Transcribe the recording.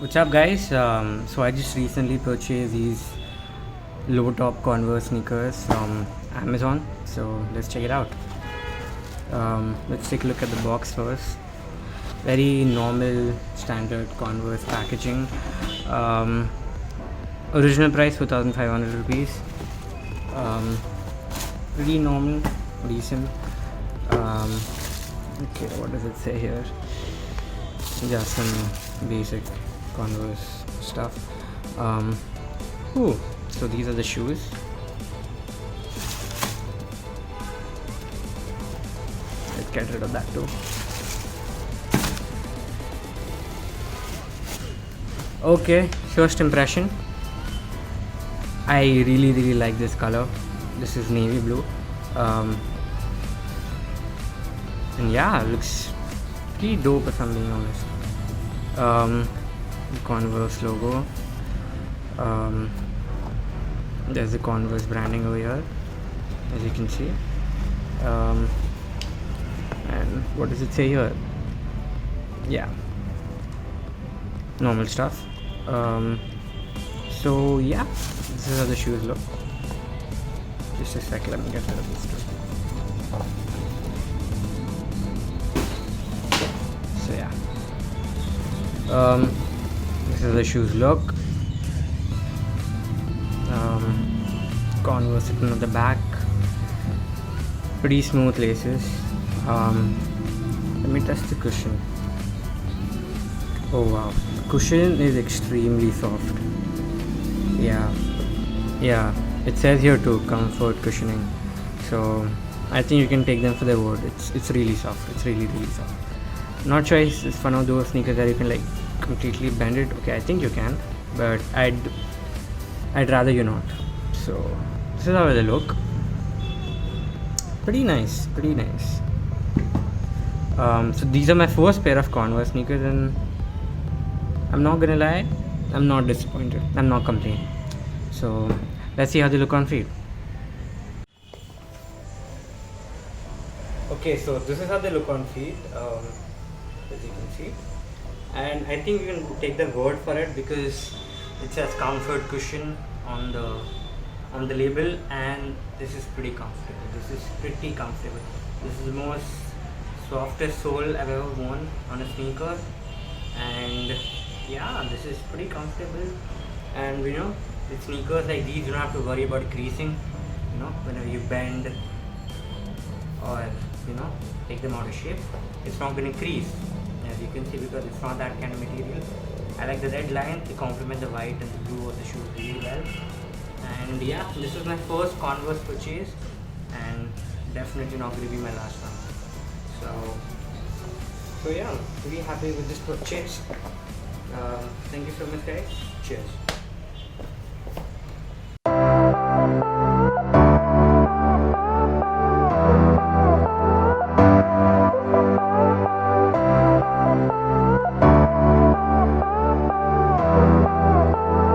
What's up, guys? So I just recently purchased these low top Converse sneakers from Amazon, so let's check it out. Let's take a look at the box first. Very normal standard Converse packaging. Original price 4,500 rupees. Pretty normal, decent. Okay, what does it say here? Just some basic Converse stuff. So these are the shoes. Let's get rid of that too. Okay, first impression. I really like this color. This is navy blue. And yeah, it looks pretty dope if I'm being honest. Converse logo. There's the Converse branding over here, as you can see. And what does it say here? Yeah, normal stuff. So yeah, this is how the shoes look. Just a sec, let me get rid of this too. So yeah, this is how the shoes look. Converse sitting on the back, pretty smooth laces. Let me test the cushion. Oh wow, the cushion is extremely soft. Yeah, it says here too, Comfort Cushioning. So I think you can take them for their word. It's really soft. It's really soft. Not sure it's one of those sneakers that you can like completely bend it. Okay, I think you can, but I'd rather you not. So this is how they look. Pretty nice. So these are my first pair of Converse sneakers, and I'm not gonna lie, I'm not disappointed. I'm not complaining. So let's see how they look on feet. Okay, so this is how they look on feet, as you can see. And I think you can take the word for it because it says Comfort Cushion on the label, and this is pretty comfortable. This is the most softest sole I've ever worn on a sneaker, and yeah, this is pretty comfortable. And with sneakers like these, you don't have to worry about creasing. Whenever you bend or take them out of shape, it's not going to crease, as you can see, because it's not that kind of material. I like the red line. They complement the white and the blue of the shoes really well. And yeah, this is my first Converse purchase, and definitely not going to be my last one. So yeah, pretty happy with this purchase. Thank you so much, guys. Cheers.